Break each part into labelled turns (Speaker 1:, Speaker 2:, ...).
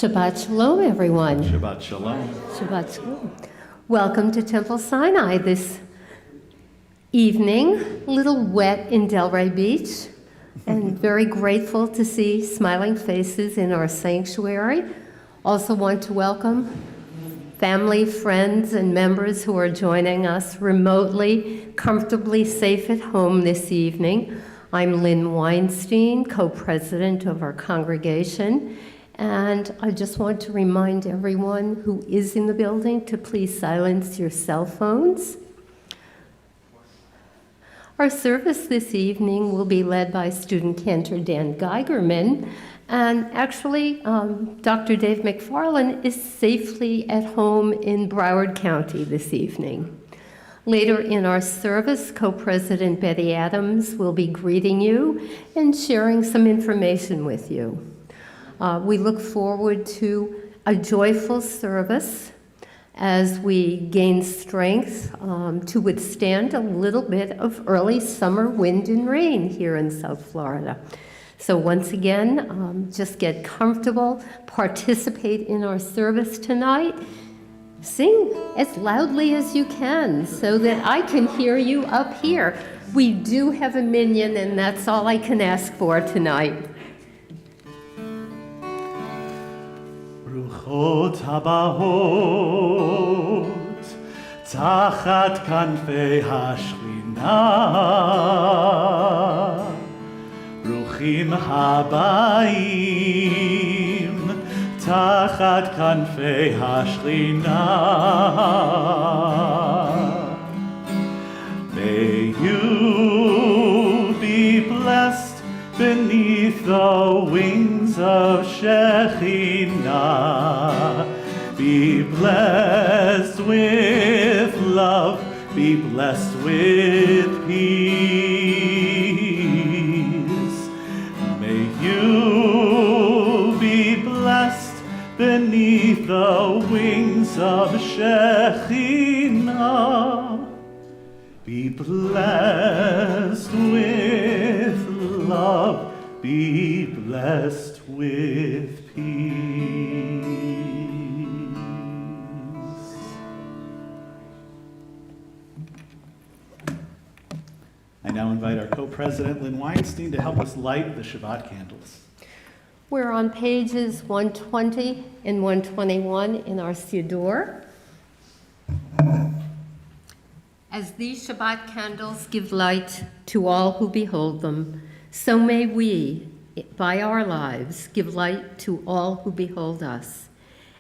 Speaker 1: Shabbat Shalom, everyone.
Speaker 2: Shabbat Shalom.
Speaker 1: Shabbat Shalom. Welcome to Temple Sinai this evening. A little wet in Delray Beach, and very grateful to see smiling faces in our sanctuary. Also want to welcome family, friends, and members who are joining us remotely, comfortably safe at home this evening. I'm Lynn Weinstein, co-president of our congregation, and I just want to remind everyone who is in the building to please silence your cell phones. Our service this evening will be led by student cantor Dan Geigerman, and actually Dr. Dave McFarland is safely at home in Broward County this evening. Later in our service, co-president Betty Adams will be greeting you and sharing some information with you. We look forward to a joyful service as we gain strength to withstand a little bit of early summer wind and rain here in South Florida. So once again, just get comfortable, participate in our service tonight, sing as loudly as you can so that I can hear you up here. We do have a minyan, and that's all I can ask for tonight.
Speaker 2: רוחות הבאות תחת כנפי השכינה, ברוכים הבאים תחת כנפי השכינה. May you be blessed beneath the wings of Shekhinah. Be blessed with love, be blessed with peace. May you be blessed beneath the wings of Shekhinah. Be blessed with love, be blessed with peace. I now invite our co-president, Lynn Weinstein, to help us light the Shabbat candles.
Speaker 1: We're on pages 120 and 121 in our Siddur. As these Shabbat candles give light to all who behold them, so may we, by our lives, give light to all who behold us.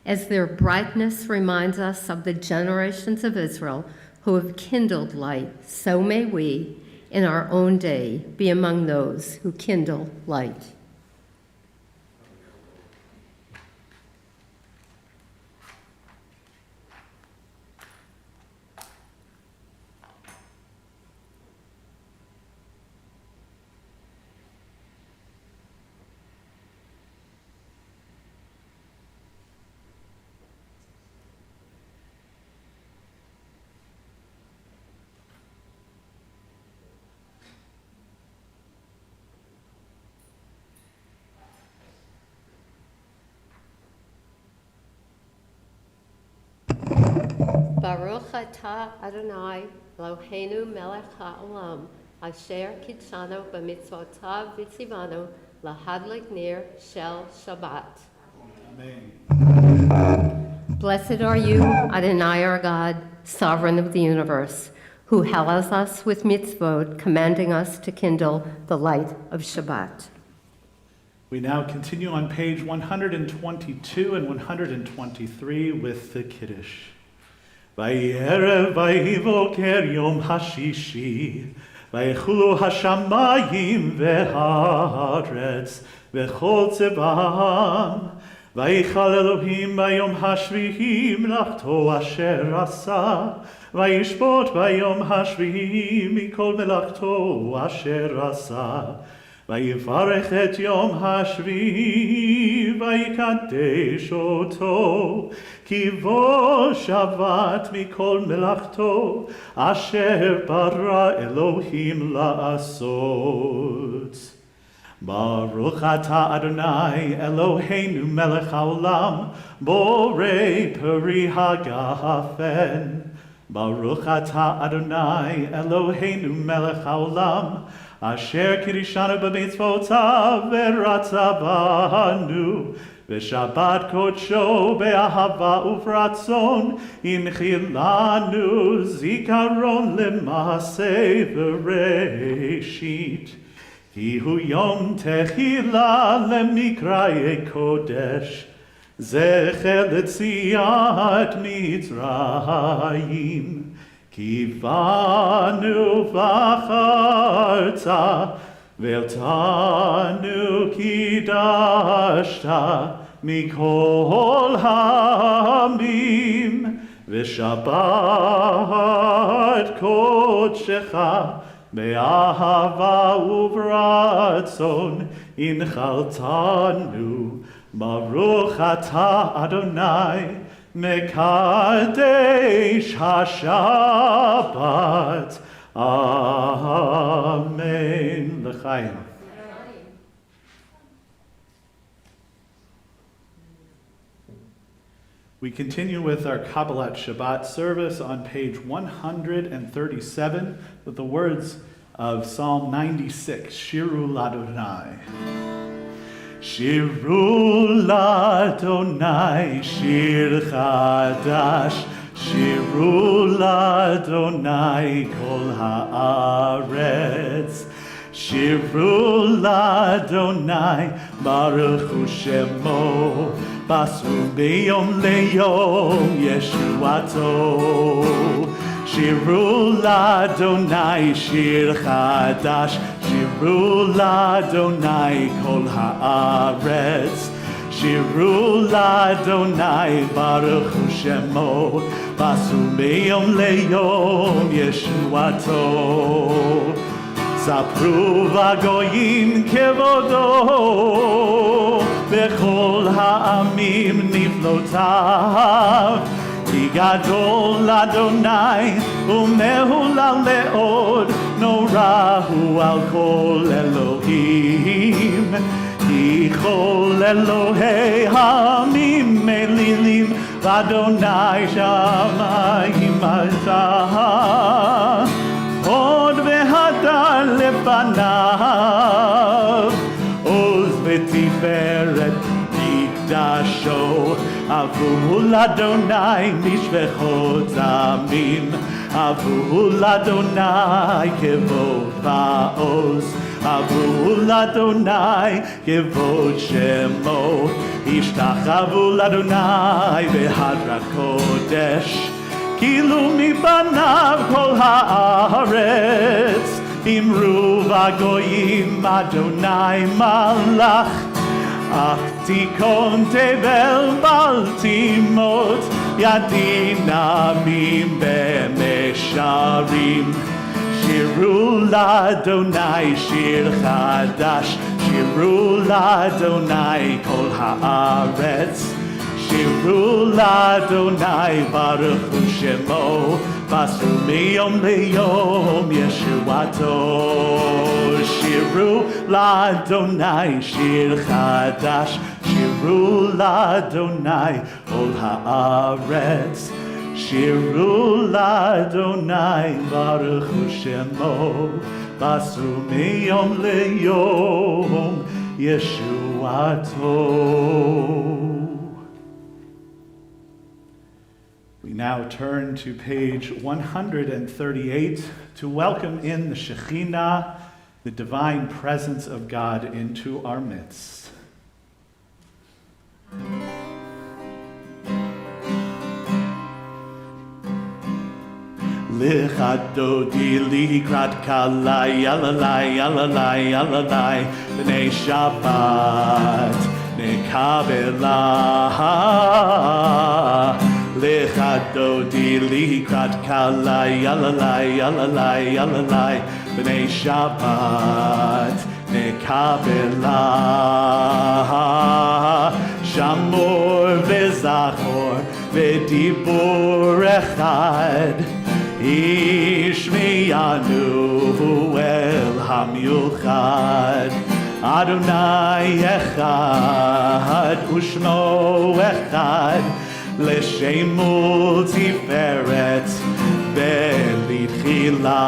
Speaker 1: As their brightness reminds us of the generations of Israel who have kindled light, so may we, in our own day, be among those who kindle light. Baruch atah Adonai Eloheinu melech ha'olam asher kitshanu b'mitzvotav v'tzivanu lahadlik ner shel Shabbat.
Speaker 2: Amen.
Speaker 1: Blessed are you, Adonai our God, sovereign of the universe, who hallows us with mitzvot, commanding us to kindle the light of Shabbat.
Speaker 2: We now continue on page 122 and 123 with the Kiddush. Erev vayvoker yom hashishi, vaychulu hashamayim v'haaretz v'chol tzebaham, vayichal Elohim bayom hashvihi melachto asher asa, vayishpot bayom hashvihi mikol melachto asher asa. ויברך את יום השביעי ויקדש אותו, כי בו שבת מכל מלאכתו אשר ברא אלוהים לעשות. Baruch atah Adonai Eloheinu melech haolam, borei peri hagafen. Baruch atah Adonai Eloheinu melech haolam, asher kirishanu b'mitzvotav v'ratza banu, v'shabbat kodsho be'ahava uvratzon, inchilanu zikaron lema'aseh v'reshit. Hihu yom techila lemikraye kodesh, zecher letziat Mitzrayim. Kivanu v'acharta, ve'otanu kidashta, mikol ha'amim, v'shabbat kodshecha, be'ahava uvratzon, inchaltanu, Baruch atah Adonai, Mekadesh HaShabbat. Amen. L'chaim. We continue with our Kabbalat Shabbat service on page 137 with the words of Psalm 96, Shiru Ladonai. Shiru Ladonai, Shir Chadash, Shiru Ladonai, Kol Haaretz. Shiru Ladonai, Baruchu Shemo, Basu Beyom Leyom Yeshuato. Shiru Ladonai, Shir Chadash, Shiru Ladonai, Kol Haaretz. Shiru Ladonai, Baruchu Shemo, Basu Beyom Leyom Yeshuato. Sapru v'goyim kevodo, v'chol ha'amim niflotav. Ki gadol Adonai, u'mehulal le'od, norahu al kol Elohim. Ki chol Elohei ha'amim melilim, v'Adonai shamayim azah. Od v'hadar lefanav, Oz v'tiferet mikdasho, Avul Adonai mishvechot amim, Avul Adonai kevod va'oz, Avul Adonai kevod shemo, Ishtachavu Adonai v'hadrat kodesh. Kilu mibanav kol haaretz, imru v'goyim Adonai malach, ach tikon tevel baltimot, yadinamim b'mesharim. Shiru Ladonai shir chadash, Shiru Ladonai kol haaretz. Shiru Ladonai, Baruchu Shemo, Basu miyom leyom Yeshuato. Shiru Ladonai, Shir Chadash, Shiru Ladonai, Ol Haaretz. Shiru Ladonai, Baruchu Shemo, Basu miyom leyom Yeshuato. We now turn to page 138 to welcome in the Shekhinah, the divine presence of God, into our midst. Lichadodi likrat kalai, alalai, alalai, alalai, b'nei Shabbat, nekabelah. Lechadodi likrat kalai, alalai, alalai, alalai, b'nei Shabbat, nekabelah. Shamor v'zachor v'dibur echad, ishmiyanu el hamyuchad. Adonai echad ushmo echad l'shemo tiferet belitchila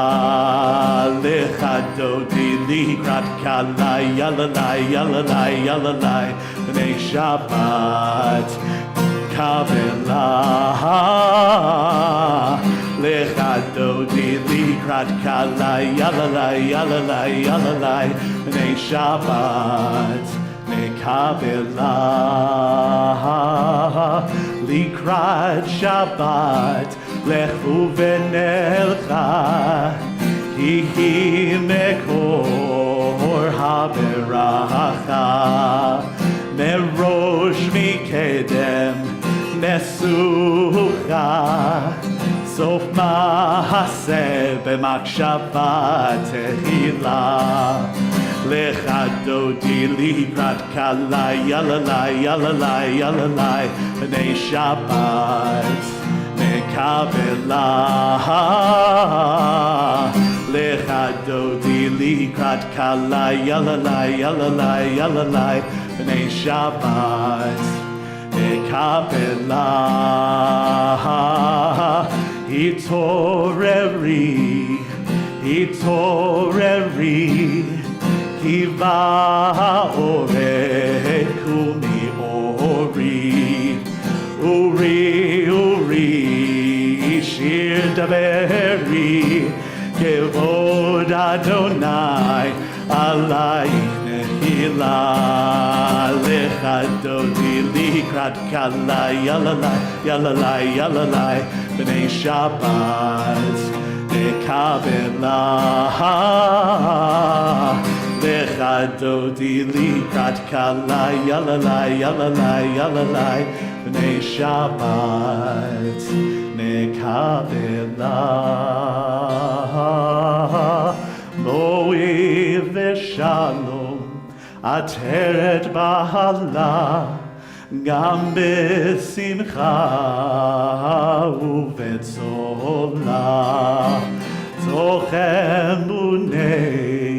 Speaker 2: lechadodi likrat kalai yalalai yalalai yalalai b'nei Shabbat kabela lechadodi likrat kalai yalalai yalalai yalalai b'nei Shabbat mekabela likrat Shabbat lechu v'nelcha hihi mekor haberacha merosh mikedem mesucha sof mahaseh b'makshava tehila lechadodi likrat kalai yalalai yalalai yalalai b'nei Shabbat mekabela lechadodi likrat kalai yalalai yalalai yalalai b'nei Shabbat mekabela hitoreri kiva oret kumi uri shir daberi kevod Adonai alai nehila lechadodi likrat kalai yalalai yalalai yalalai b'nei Shabbat mekabela lechadodi likrat kalai yalalai yalalai yalalai b'nei Shabbat mekabela moi v'shalom ateret bahala gam besimcha uvetzola toch emunei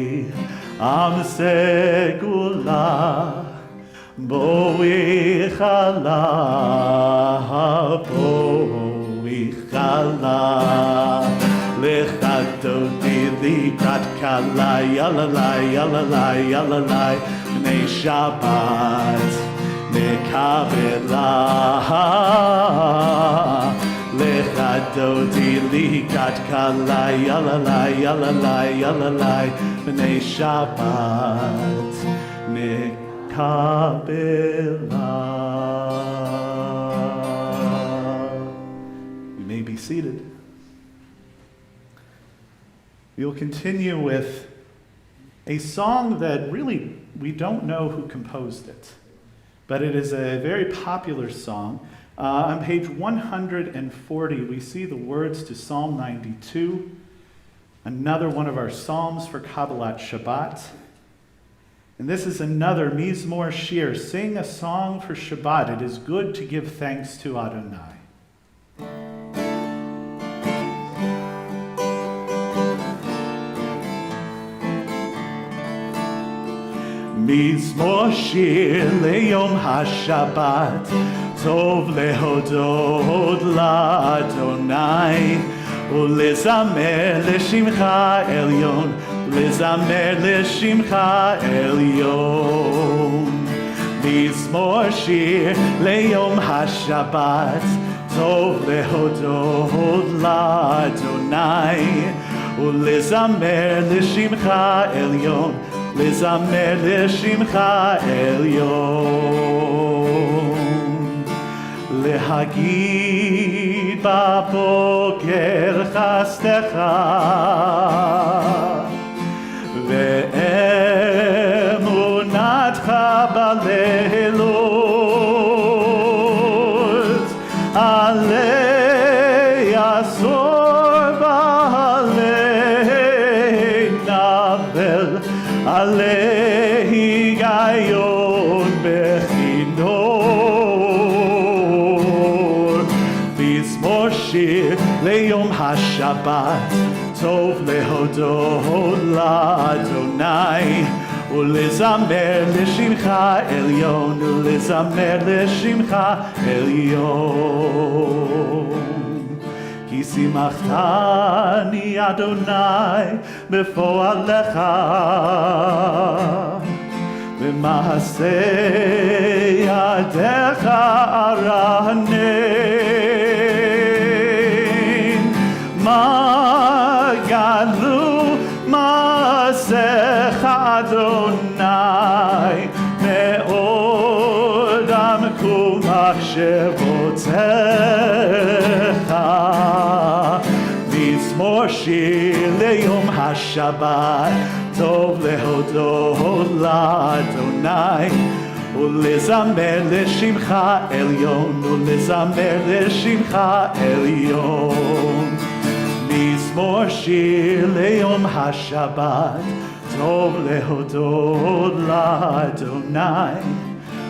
Speaker 2: am segula boi chala lechadodi likrat kalai yalalai yalalai yalalai b'nei Shabbat mekabela lechadodi likrat kalai yalalai yalalai yalalai b'nei Shabbat mekabela. You may be seated. We will continue with a song that really we don't know who composed it, but it is a very popular song. On page 140, we see the words to Psalm 92, another one of our psalms for Kabbalat Shabbat. And this is another Mizmor Shir, sing a song for Shabbat. It is good to give thanks to Adonai. Mizmor Shir leyom haShabbat tov lehodot la'Adonai ulezamer leshimcha elyon lezamer leshimcha elyon Mizmor Shir leyom haShabbat tov lehodot la'Adonai ulezamer leshimcha elyon לזמר לשמך עליון להגיד בבוקר חסדך ואמונתך בלילות עלי עשור ועלי נבל עלי היגיון בכינור מזמור שיר ליום השבת טוב להודות לאדוני ולזמר לשמך עליון, ולזמר לשמך עליון. כי שימחתני אדוני בפועלך, במעשה ידיך ארנן. מה גדלו מעשיך אדוני, מאוד עמקו מחשבותיך. מזמור שיר ליום השבת, טוב להודות לאדוני, ולזמר לשמך עליון, ולזמר לשמך עליון. מזמור שיר ליום השבת, טוב להודות לאדוני,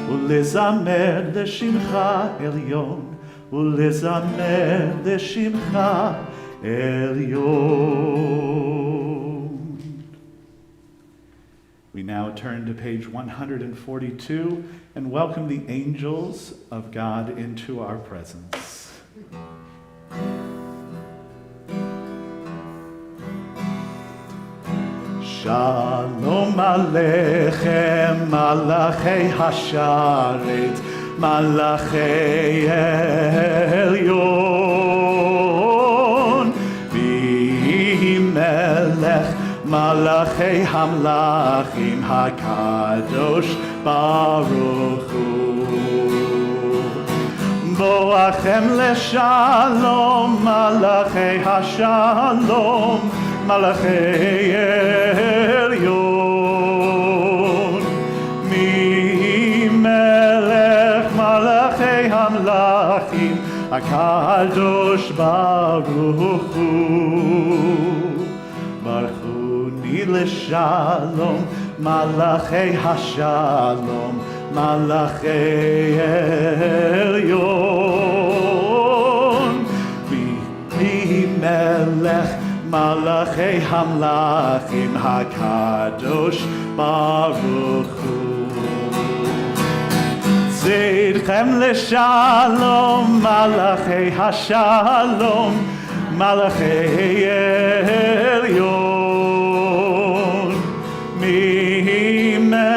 Speaker 2: ולזמר לשמך עליון, ולזמר לשמך עליון. We now turn to page 142 and welcome the angels of God into our presence. Shalom Aleichem, Malachei Hasharet, Malachei Elyon, V'melech Malachei Hamlachim HaKadosh Baruchu. Boachem leshalom, Malachei Hashalom, Malachei Elyon, Mimelech Malachei Hamlachim HaKadosh Baruchu. Baruchuni leshalom, Malachei Hashalom, Malachei Elyon, Mimelech Malachei Hamlachim HaKadosh Baruchu. Zidchem leshalom, Malachei Hashalom, Malachei Elyon, Mimelech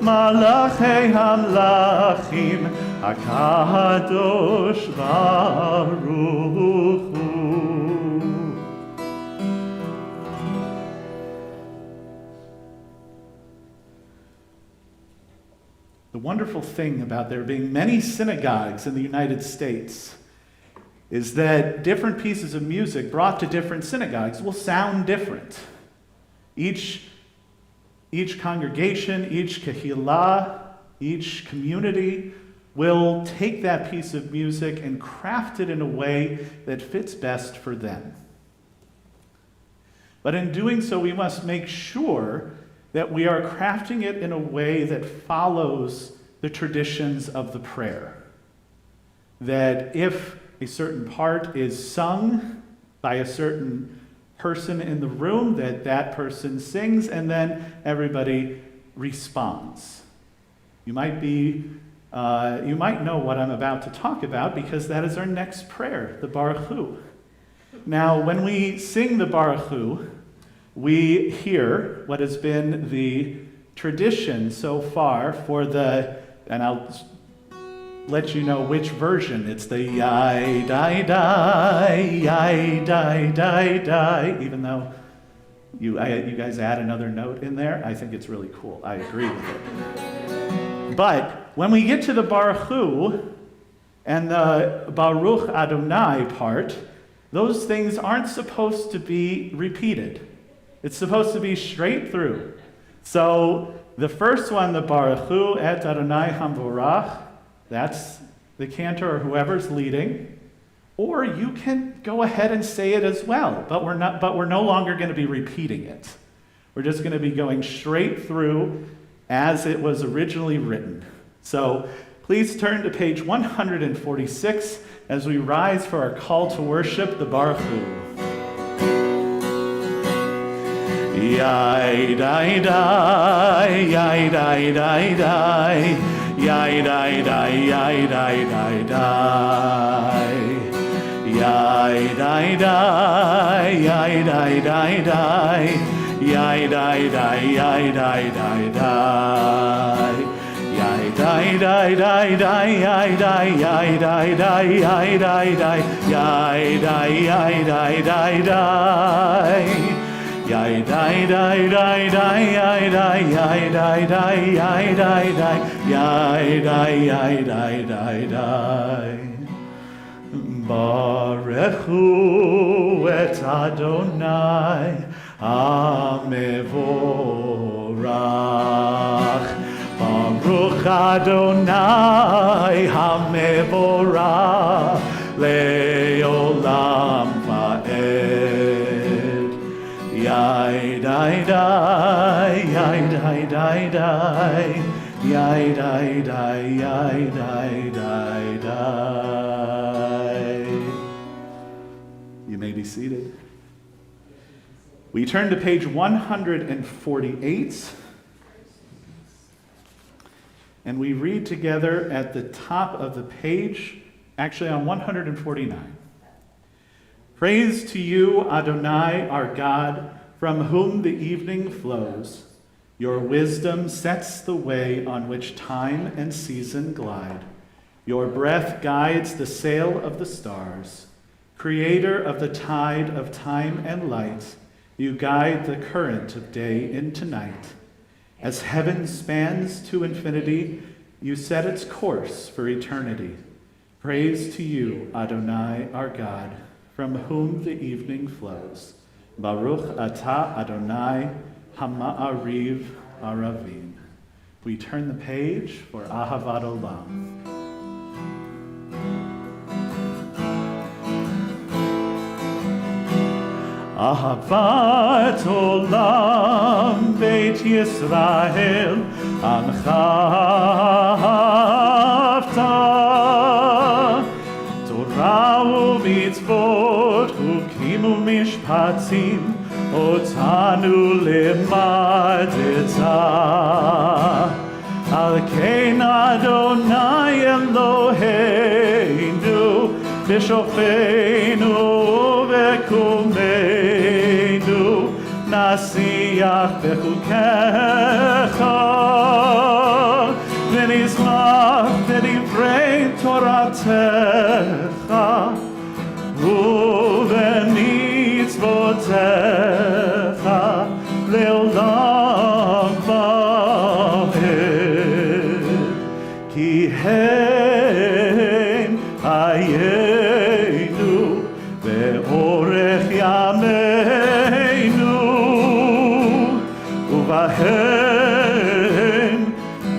Speaker 2: Malachei Hamlachim HaKadosh Baruchu. The wonderful thing about there being many synagogues in the United States is that different pieces of music brought to different synagogues will sound different. Each congregation, each kehilah, each community will take that piece of music and craft it in a way that fits best for them. But in doing so, we must make sure that we are crafting it in a way that follows the traditions of the prayer. That if a certain part is sung by a certain person in the room, that person sings and then everybody responds. You might know what I'm about to talk about because that is our next prayer, the Baraku. Now, when we sing the Baraku, we hear what has been the tradition so far for and I'll let you know which version. It's the yai, die, die, yai, die, die, die. Even though you guys add another note in there, I think it's really cool. I agree with it. But when we get to the Baraku and the Baruch Adonai part, those things aren't supposed to be repeated. It's supposed to be straight through. So the first one, the Barachu et Adonai Hamvorach, that's the cantor or whoever's leading. Or you can go ahead and say it as well, but we're no longer going to be repeating it. We're just going to be going straight through as it was originally written. So please turn to page 146 as we rise for our call to worship, the Baraku. Yai dai dai, yai dai dai dai, yai dai dai, yai dai dai dai. Yai dai dai, yai dai dai dai, yai dai dai, yai dai dai dai. Yai dai dai dai dai, yai dai, yai dai dai, yai dai dai, yai dai, yai dai dai dai. Yai dai dai dai dai, yai dai, yai dai dai, yai dai dai, yai dai, yai dai dai dai. Baraku et Adonai hamevorach. Baruch Adonai hamevorach leolam va'ed. Yai dai dai, yai dai dai dai, yai dai dai, yai dai dai dai. You may be seated. We turn to page 148, and we read together at the top of the page, actually on 149. Praise to you, Adonai, our God, from whom the evening flows. Your wisdom sets the way on which time and season glide. Your breath guides the sail of the stars. Creator of the tide of time and light, you guide the current of day into night. As heaven spans to infinity, you set its course for eternity. Praise to you, Adonai, our God, from whom the evening flows. Baruch atah Adonai hama'ariv aravim. We turn the page for Ahavat Olam. Ahavat Olam Beit Yisrael Anchavta Torah u'mitzvot Chukim u'mishpatim Otanu limadeta Al kein Adonai Eloheinu B'shofeinu v'kumeinu Nasiach b'chukecha V'nizmach b'divrei Toratecha U'v'mitzvotecha Le'olam va'ed Ki hem hayenu ve'orech yameinu uvahem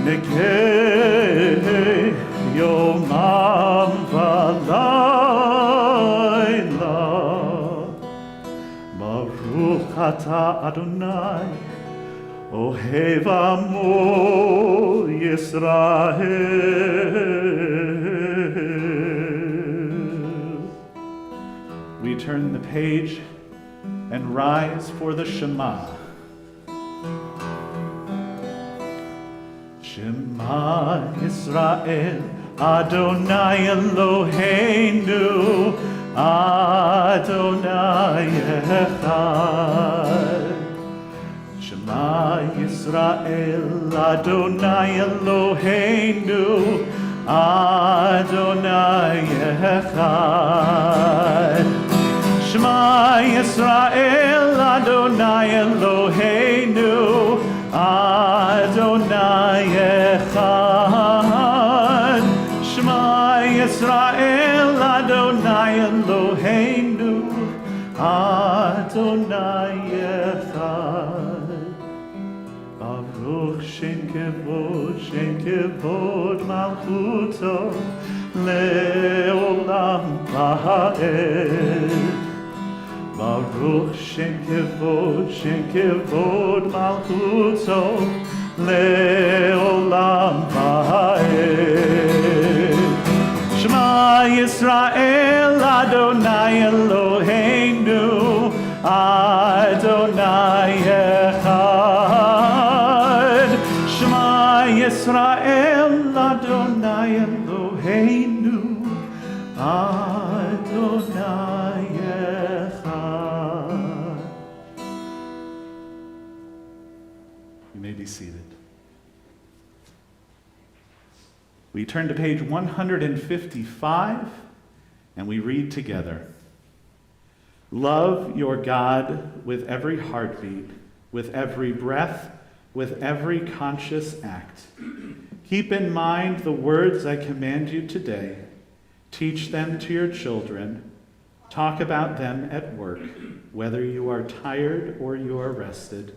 Speaker 2: nekeh yomam v'layla. Baruch atah Adonai Ohev amo Yisrael. We turn the page and rise for the Shema. Shema Yisrael, Adonai Eloheinu, Adonai Echad. Shema Yisrael, Adonai Eloheinu, Adonai Echad. Shema Yisrael, Adonai Eloheinu, Adonai Echad. Shema Yisrael, Adonai Eloheinu, Adonai Echad. Baruch Shem Kevod Malchuto Le'olam Va'ed. Baruch Shem Kevod Malchuto Le'olam Va'ed. Shema Yisrael, Adonai Eloheinu, Adonai Echad. Adonai Echad. You may be seated. We turn to page 155 and we read together. Love your God with every heartbeat, with every breath, with every conscious act. Keep in mind the words I command you today. Teach them to your children. Talk about them at work, whether you are tired or you are rested.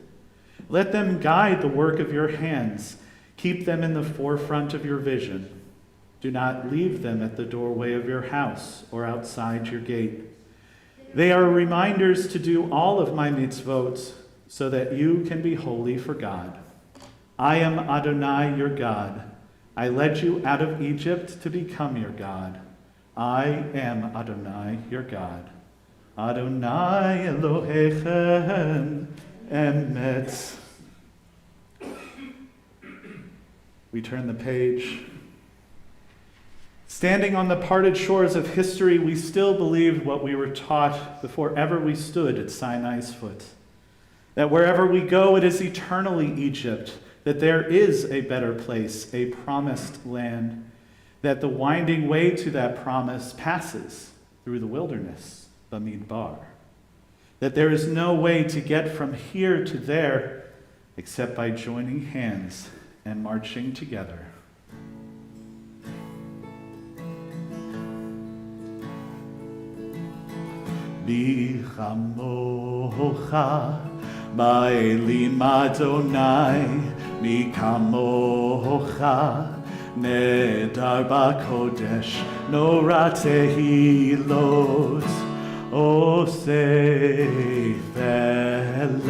Speaker 2: Let them guide the work of your hands. Keep them in the forefront of your vision. Do not leave them at the doorway of your house or outside your gate. They are reminders to do all of my mitzvot so that you can be holy for God. I am Adonai, your God. I led you out of Egypt to become your God. I am Adonai, your God. Adonai Elohechem Emet. We turn the page. Standing on the parted shores of history, we still believed what we were taught before ever we stood at Sinai's foot. That wherever we go, it is eternally Egypt, that there is a better place, a promised land, that the winding way to that promise passes through the wilderness, Bamidbar, that there is no way to get from here to there except by joining hands and marching together. Bichamocha Ba'elim Adonai Mikamocha Nedar B'Kodesh Nora Tehilot Osei Velel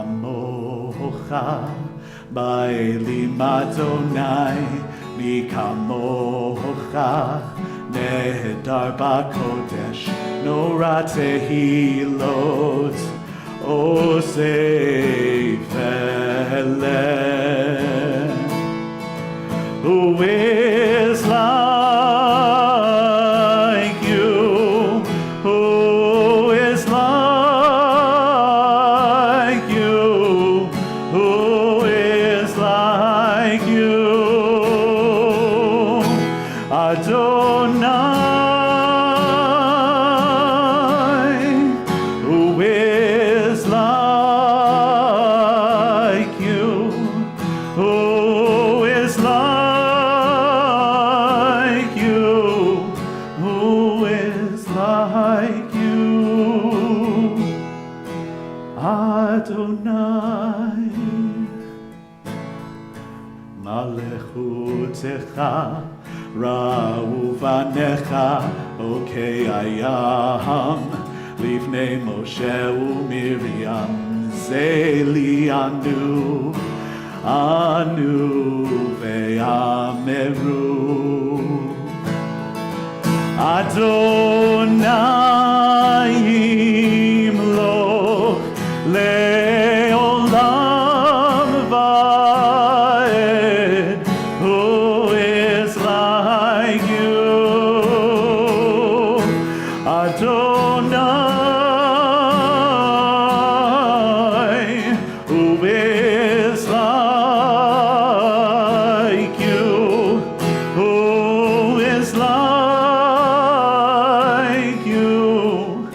Speaker 2: Bichamocha Ba'elim Adonai Mikamocha Nedar B'Kodesh Nora Tehilot Osei Velel. Who is like you? Who is like you? Who is like you? Adonai, who is like you, who is like you, who is like you, Adonai, Malechutecha Ra'u vanecha okei ayam Livnei Moshe u'Miriam Zeli anu ve'ameru Adonai imloch le'olam va'ed. Who is like you? Adonai, who is like you? Who is like you?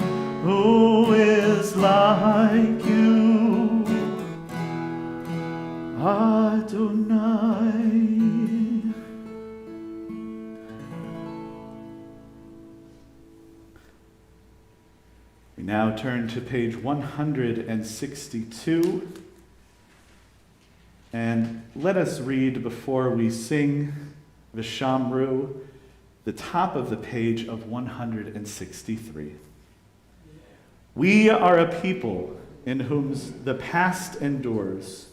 Speaker 2: Who is like you? Adonai. We now turn to page 162, and let us read before we sing V'Shamru, the top of the page of 163. We are a people in whom the past endures,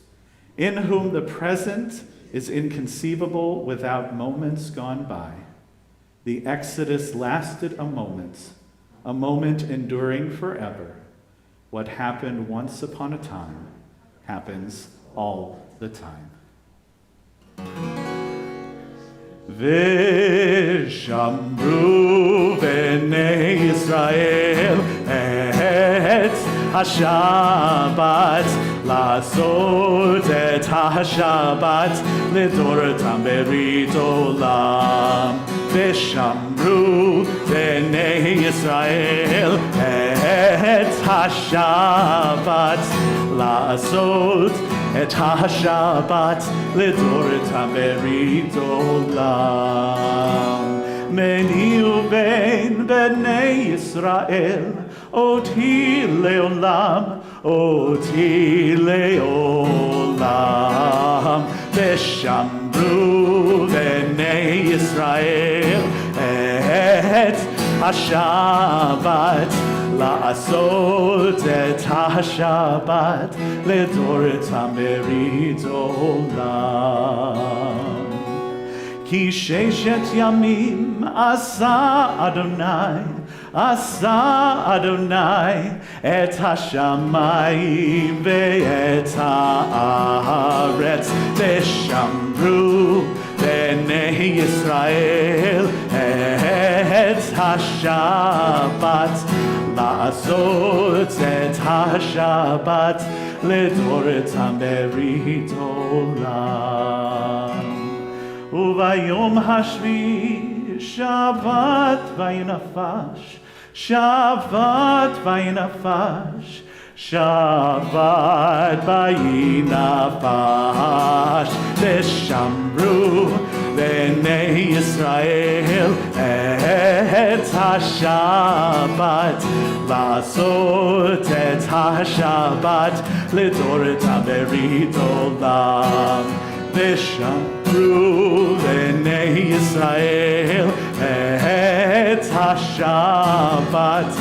Speaker 2: in whom the present is inconceivable without moments gone by. The Exodus lasted a moment enduring forever. What happened once upon a time happens all the time. V'shamru b'nei Yisrael et HaShabbat לעשות את השבת לדורתם ברית עולם. ושמרו בני ישראל את השבת לעשות את השבת לדורתם ברית עולם. מני ובין בני ישראל אותי לעולם, אותי לעולם. ושמרו בני ישראל את השבת לעשות את השבת לדורתם ברית עולם. כי ששת ימים עשה אדוני את השמיים ואת הארץ. ושמרו בני ישראל את השבת לעשות את השבת לדורתם ברית עולם. וביום השביעי שבת וינפש, שבת וינפש, שבת וינפש. ושמרו בני ישראל את השבת לעשות את השבת לדורתם ברית עולם. ושמרו בני ישראל את השבת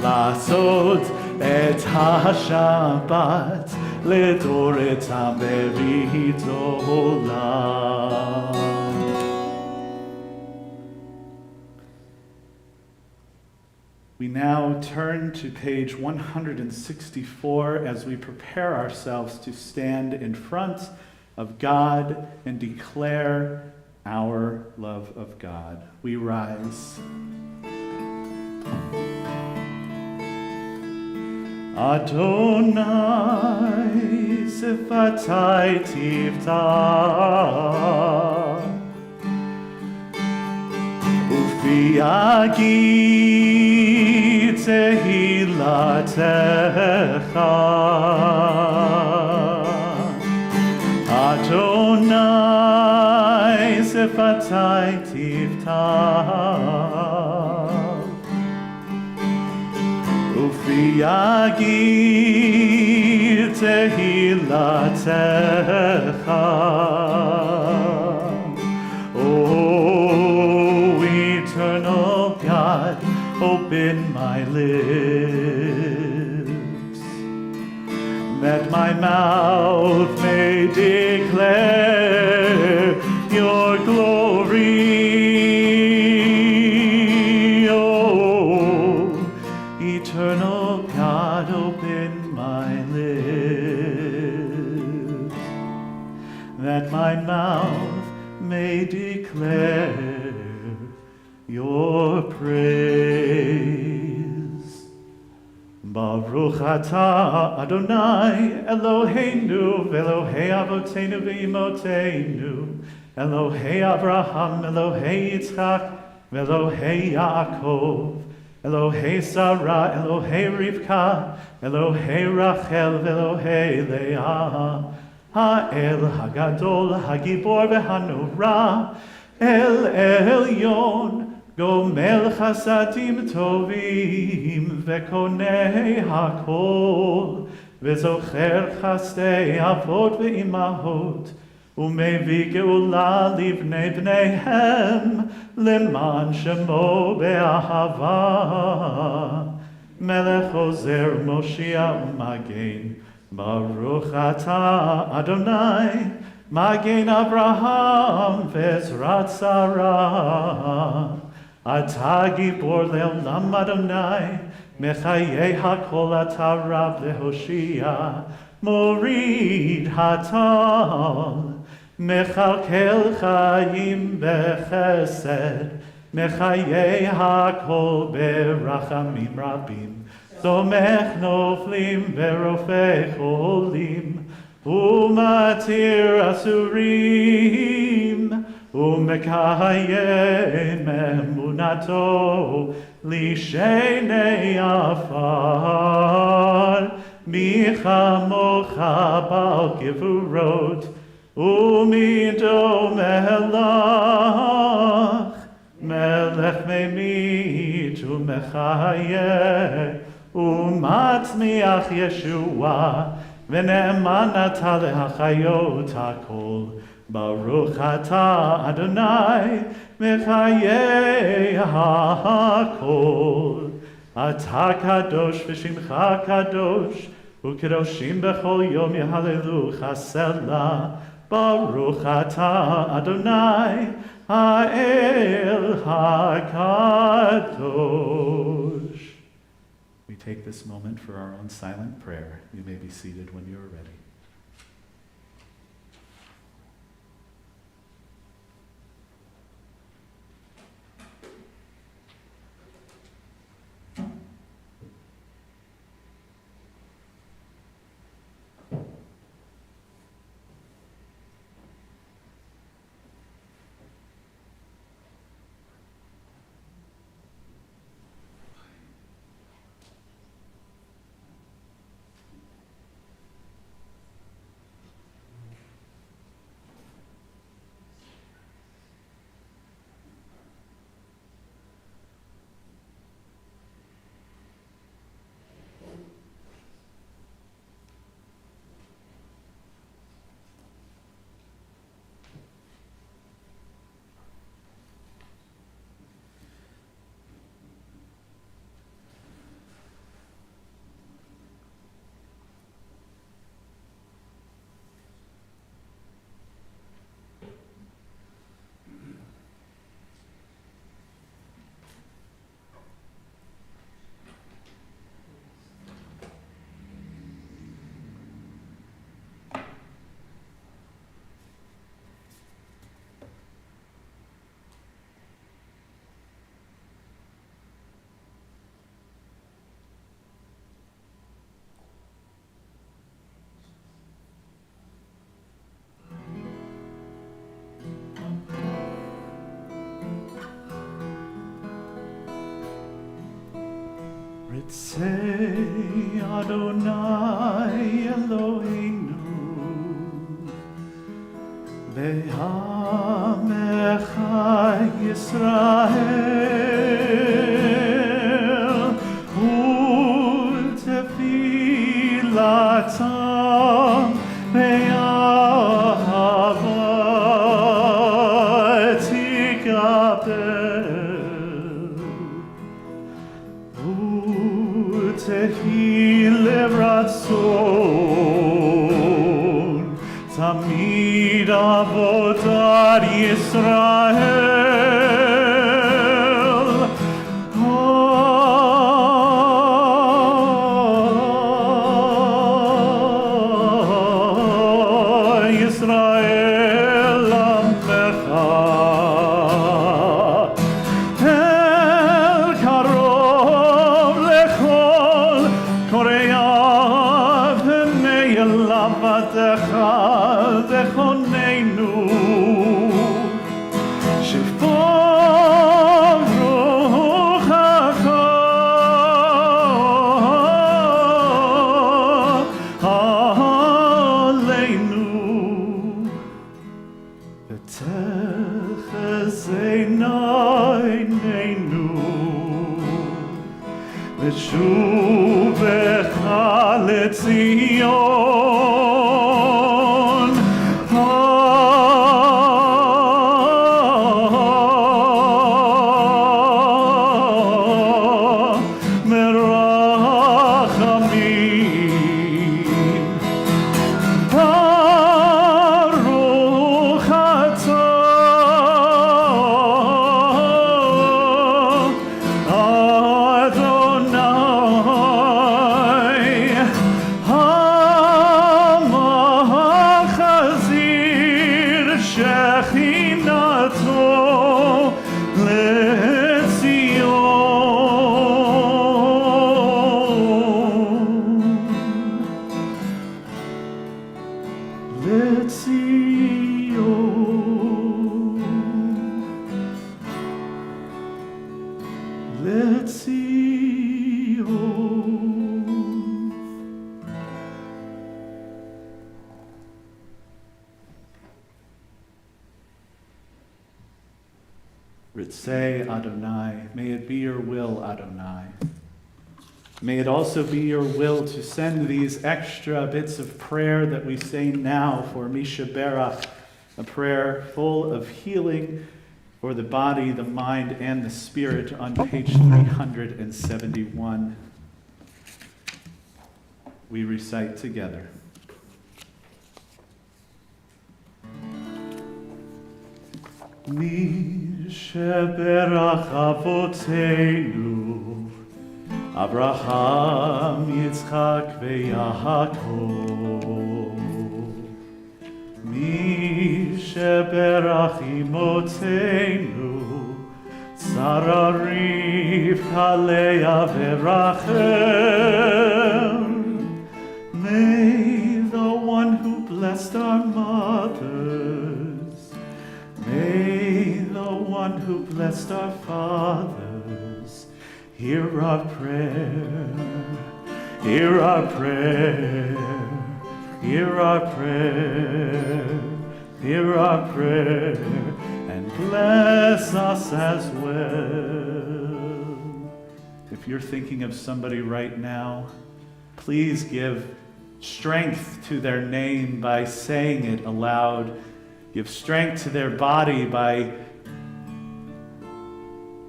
Speaker 2: לעשות את השבת לדורתם ברית עולם. We now turn to page 164 as we prepare ourselves to stand in front of God and declare our love of God. We rise. Adonai sifatai tiftach ufi yagid tehilatecha. Adonai sifatai tiftach ufi yagid tehilatecha. Oh, eternal God, open my lips, that my mouth may declare your glory. Oh, eternal God, open my lips, that my mouth may declare your praise. Baruch atah Adonai Eloheinu v'Elohei Avotenu v'Imotenu, Elohei Abraham, Elohei Yitzchak, v'Elohei Yaakov, Elohei Sarah, Elohei Rivka, Elohei Rachel, v'Elohei Leah, Ha'el Hagadol, Hagibor v'Hanora, El Elyon, Gomel Chasadim Tovim, Vekonei Hakol, Vezocher Chastei Avot ve'imahot, Umevi Geula livnei bneihem, Leman Shemo be'ahava, Melech Ozer Moshia Umagen, Baruch atah Adonai, Magen Abraham ve'ezrat Sarah. Atah gibor le'olam Adonai, Mechayei hakol atah Rab le'hoshia, Morid hatal, מכלכל חיים בחסד, מחיי הכל ברחמים רבים, סומך נופלים ורופא חולים, ומתיר אסורים, ומקיים אמונתו לשני עפר. מי כמוך בעל גבורות, ומי דומה לך, מלך ממית ומחיה, ומצמיח ישועה, ונאמן אתה להחיות הכל. ברוך אתה אדוני מחיי הכל. אתה קדוש ושמך קדוש, וקדושים בכל יום יהללוך סלה. ברוך אתה אדוני האל הקדוש. We take this moment for our own silent prayer. You may be seated when you are ready. Ritzei Adonai Eloheinu Be'amecha Yisrael U'tefilatam Be'ahava Tikabel Tehi ratzon Tamid avodat Yisrael Yisrael Amecha El Karov Lechol Korea B'nei Lavadecha Dechonenu Shifov Ruchacha Aleinu V'techezena Einenu V'shuvecha leTzion merachamim Baruch atah Adonai Ritzei Adonai, may it be your will, Adonai. May it also be your will to send these extra bits of prayer that we say now for Misha Berach, a prayer full of healing for the body, the mind, and the spirit on page 371. We recite together. Misha Berach Avoteinu Abraham, Yitzchak, veYaakov. Mi sheberach imoteinu, Sarah, Rivka, Leah, veRachel. May the one who blessed our mothers, may the one who blessed our fathers, hear our prayer, hear our prayer, hear our prayer, hear our prayer, and bless us as well. If you're thinking of somebody right now, please give strength to their name by saying it aloud. Give strength to their body by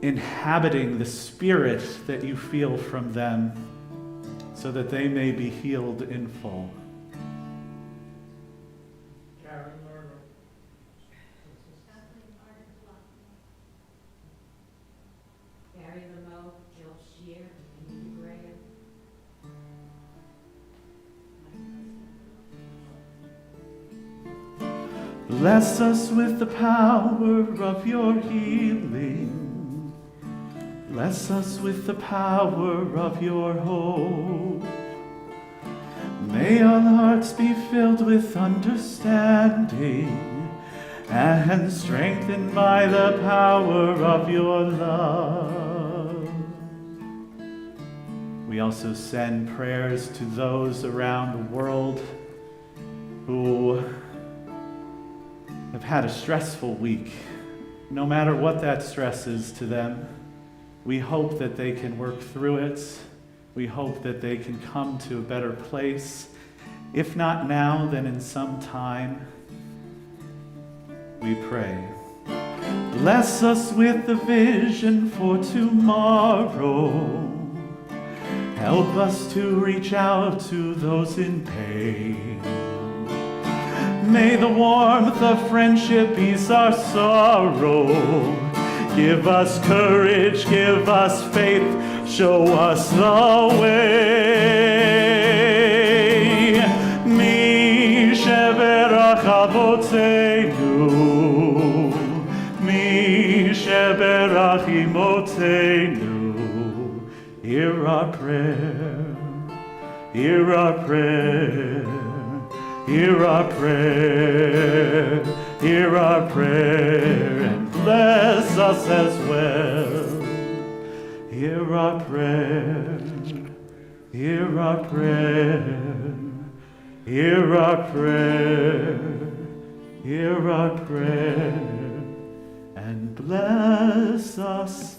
Speaker 2: inhabiting the spirit that you feel from them so that they may be healed in full. Bless us with the power of your healing. Bless us with the power of your hope. May our hearts be filled with understanding and strengthened by the power of your love. We also send prayers to those around the world who have had a stressful week. No matter what that stress is to them, we hope that they can work through it. We hope that they can come to a better place. If not now, then in some time. We pray. Bless us with the vision for tomorrow. Help us to reach out to those in pain. May the warmth of friendship ease our sorrow. Give us courage, give us faith, show us the way. Mi sheberach avoteinu, mi sheberach imoteinu. Hear our prayer, hear our prayer. Hear our prayer, hear our prayer, and bless us as well. Hear our prayer, hear our prayer, hear our prayer, hear our prayer, and bless us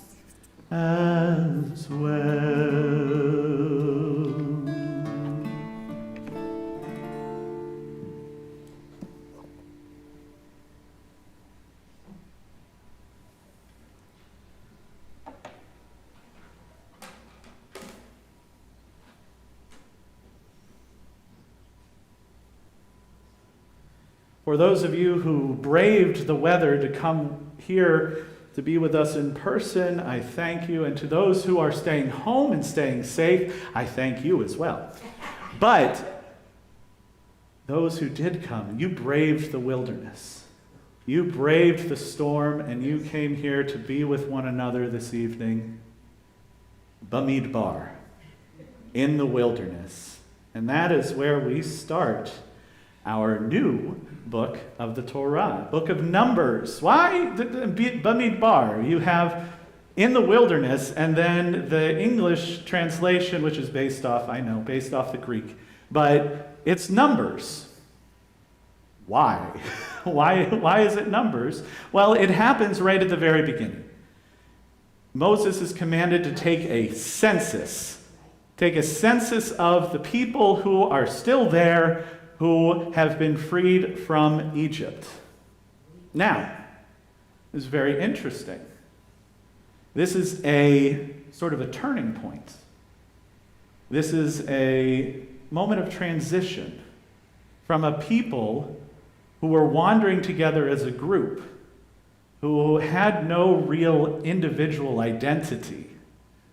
Speaker 2: as well. For those of you who braved the weather to come here to be with us in person, I thank you. And to those who are staying home and staying safe, I thank you as well. But those who did come, you braved the wilderness. You braved the storm, and you came here to be with one another this evening. Bamidbar, in the wilderness. And that is where we start our new book of the Torah, book of Numbers. Why Bamidbar? You have in the wilderness, and then the English translation, which is based off the Greek, but it's Numbers. Why? Why is it Numbers? Well, it happens right at the very beginning. Moses is commanded to take a census. Take a census of the people who are still there, who have been freed from Egypt. Now, this is very interesting. This is a sort of a turning point. This is a moment of transition from a people who were wandering together as a group, who had no real individual identity.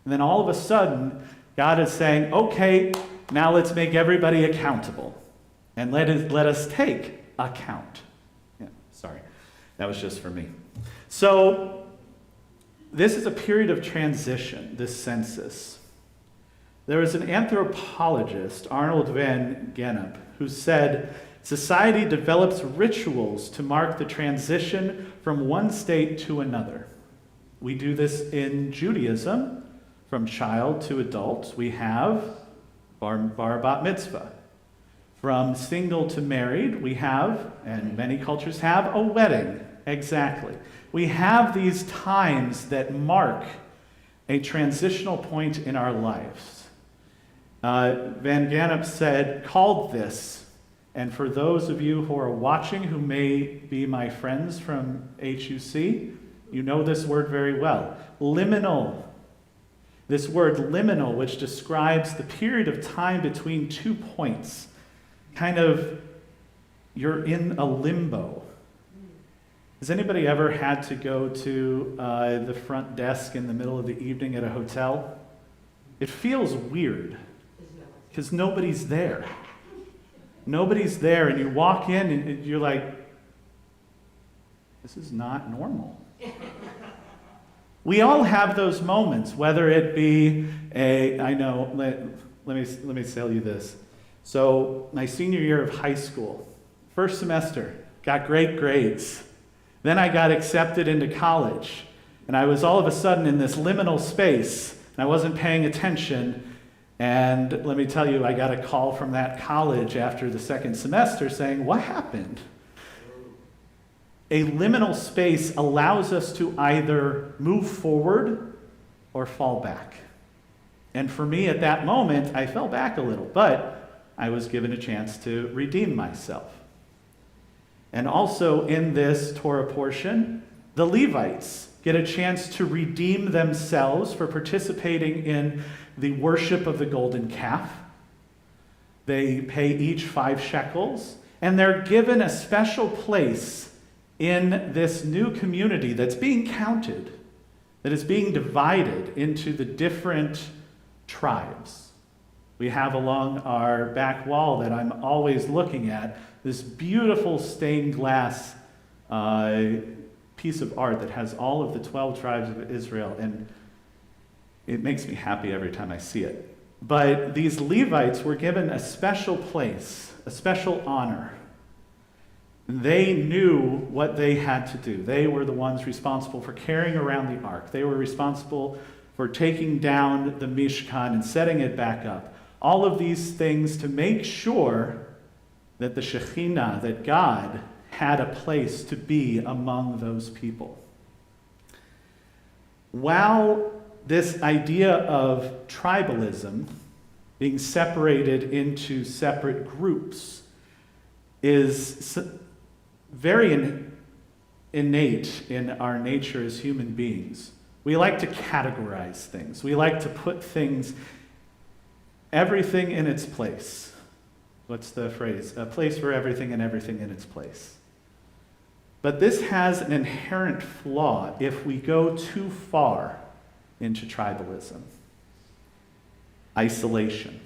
Speaker 2: And then all of a sudden, God is saying, okay, now let's make everybody accountable. And let us take account. Yeah, sorry, that was just for me. So, this is a period of transition, this census. There was an anthropologist, Arnold van Gennep, who said, society develops rituals to mark the transition from one state to another. We do this in Judaism, from child to adult. We have bar bat mitzvah. From single to married, we have, and many cultures have, a wedding. Exactly. We have these times that mark a transitional point in our lives. Van Gennep called this, and for those of you who are watching who may be my friends from HUC, you know this word very well. Liminal. This word liminal, which describes the period of time between 2 points. Kind of, you're in a limbo. Has anybody ever had to go to the front desk in the middle of the evening at a hotel? It feels weird because nobody's there. Nobody's there, and you walk in and you're like, this is not normal. We all have those moments, whether it be let me tell you this. So my senior year of high school, first semester, got great grades. Then I got accepted into college, and I was all of a sudden in this liminal space, and I wasn't paying attention. And let me tell you, I got a call from that college after the second semester saying, what happened? A liminal space allows us to either move forward or fall back. And for me at that moment, I fell back a little, but I was given a chance to redeem myself. And also in this Torah portion, the Levites get a chance to redeem themselves for participating in the worship of the golden calf. They pay each 5 shekels, and they're given a special place in this new community that's being counted, that is being divided into the different tribes. We have along our back wall that I'm always looking at this beautiful stained glass piece of art that has all of the 12 tribes of Israel, and it makes me happy every time I see it. But these Levites were given a special place, a special honor. They knew what they had to do. They were the ones responsible for carrying around the ark. They were responsible for taking down the Mishkan and setting it back up. All of these things to make sure that the Shekhinah, that God had a place to be among those people. While this idea of tribalism, being separated into separate groups, is very innate in our nature as human beings. We like to categorize things. We like to put everything in its place. What's the phrase? A place for everything and everything in its place. But this has an inherent flaw if we go too far into tribalism. Isolation.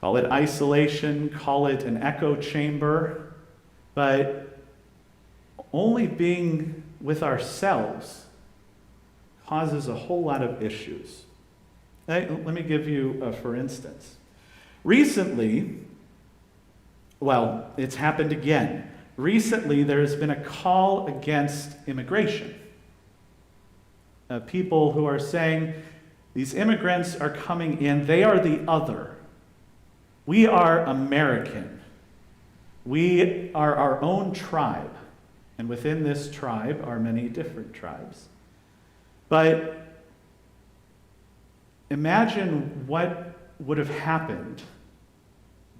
Speaker 2: Call it isolation, call it an echo chamber, but only being with ourselves causes a whole lot of issues. Let me give you for instance. Recently, well, it's happened again. Recently, there's been a call against immigration. People who are saying, these immigrants are coming in, they are the other. We are American. We are our own tribe. And within this tribe are many different tribes. But imagine what would have happened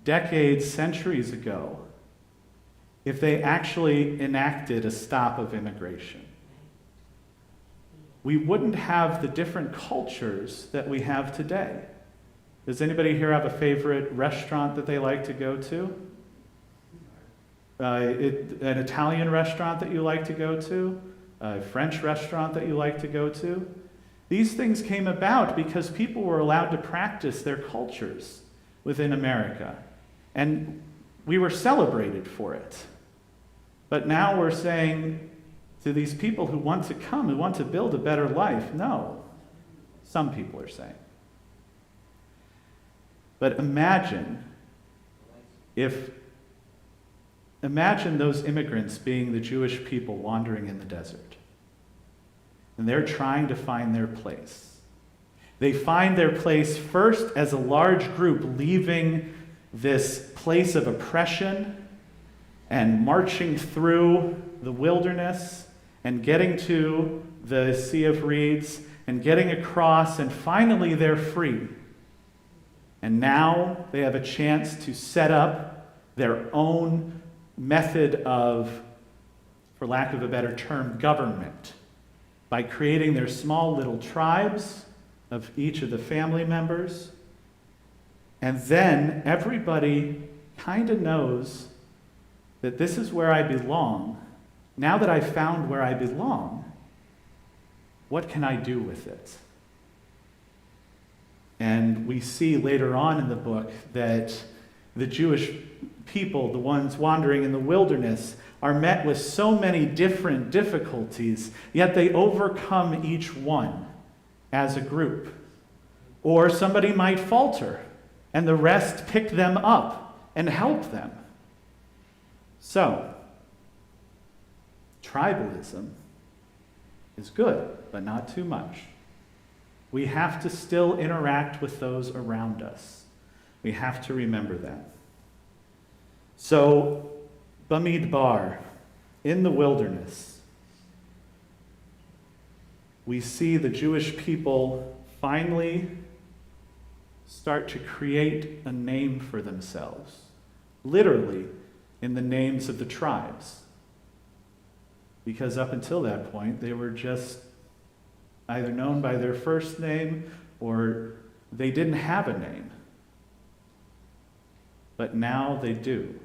Speaker 2: decades, centuries ago, if they actually enacted a stop of immigration. We wouldn't have the different cultures that we have today. Does anybody here have a favorite restaurant that they like to go to? An Italian restaurant that you like to go to? A French restaurant that you like to go to? These things came about because people were allowed to practice their cultures within America. And we were celebrated for it. But now we're saying to these people who want to come, who want to build a better life, no. Some people are saying. But imagine those immigrants being the Jewish people wandering in the desert. And they're trying to find their place. They find their place first as a large group leaving this place of oppression and marching through the wilderness and getting to the Sea of Reeds and getting across, and finally they're free. And now they have a chance to set up their own method of, for lack of a better term, government, by creating their small little tribes of each of the family members. And then everybody kind of knows that this is where I belong. Now that I've found where I belong, what can I do with it? And we see later on in the book that the Jewish people, the ones wandering in the wilderness, are met with so many different difficulties, yet they overcome each one as a group. Or somebody might falter, and the rest pick them up and help them. So, tribalism is good, but not too much. We have to still interact with those around us. We have to remember that. So, Bamidbar, in the wilderness, we see the Jewish people finally start to create a name for themselves, literally in the names of the tribes. Because up until that point, they were just either known by their first name or they didn't have a name. But now they do.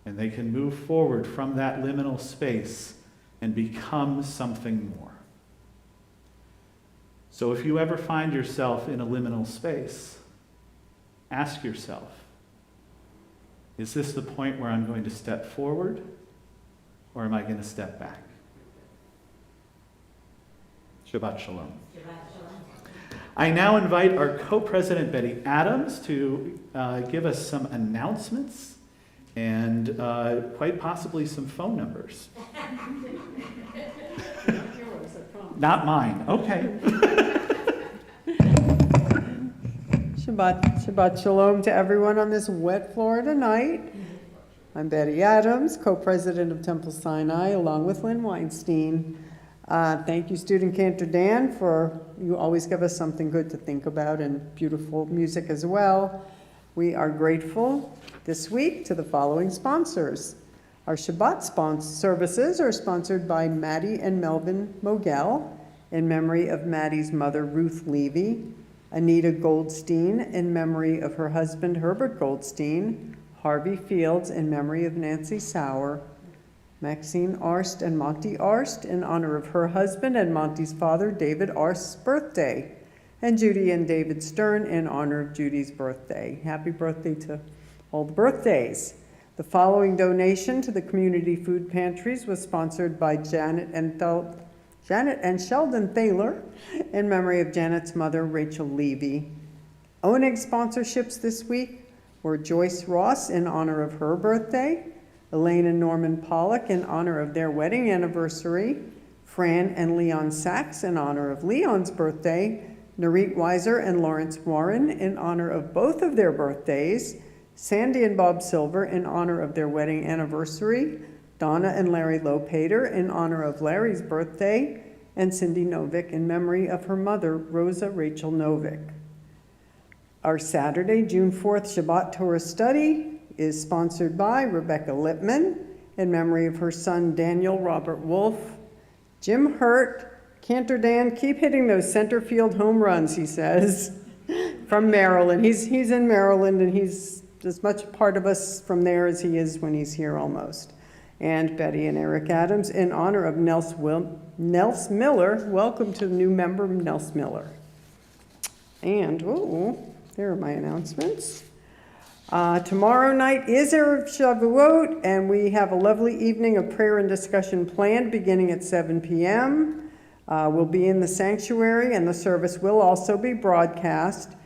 Speaker 2: And they can move forward from that liminal space and become something more. So if you ever find yourself in a liminal space, ask yourself, is this the point where I'm going to step forward, or am I going to step back? Shabbat Shalom. I now invite our co-president, Betty Adams, to give us some announcements and quite possibly some phone numbers. Not mine. Okay.
Speaker 3: Shabbat Shalom to everyone on this wet Florida night. I'm Betty Adams, co-president of Temple Sinai, along with Lynn Weinstein. Thank you, Student Cantor Dan, for you always give us something good to think about and beautiful music as well. We are grateful this week to the following sponsors. Our Shabbat services are sponsored by Maddie and Melvin Mogel in memory of Maddie's mother, Ruth Levy, Anita Goldstein in memory of her husband, Herbert Goldstein, Harvey Fields in memory of Nancy Sauer, Maxine Arst and Monty Arst in honor of her husband and Monty's father, David Arst's birthday, and Judy and David Stern in honor of Judy's birthday. Happy birthday to all the birthdays. The following donation to the community food pantries was sponsored by Janet and Sheldon Thaler in memory of Janet's mother, Rachel Levy. Owning sponsorships this week were Joyce Ross in honor of her birthday, Elaine and Norman Pollock in honor of their wedding anniversary, Fran and Leon Sachs in honor of Leon's birthday, Narit Weiser and Lawrence Warren in honor of both of their birthdays, Sandy and Bob Silver in honor of their wedding anniversary, Donna and Larry Lopater in honor of Larry's birthday, and Cindy Novick in memory of her mother, Rosa Rachel Novick. Our Saturday, June 4th Shabbat Torah study is sponsored by Rebecca Lippman in memory of her son, Daniel Robert Wolf. Jim Hurt, Cantor Dan, keep hitting those center field home runs, he says, from Maryland. He's in Maryland, and he's as much part of us from there as he is when he's here almost. And Betty and Eric Adams in honor of Nels Miller. Welcome to the new member, Nels Miller. And, there are my announcements. Tomorrow night is Erev Shavuot, and we have a lovely evening of prayer and discussion planned beginning at 7 p.m. We'll be in the sanctuary, and the service will also be broadcast.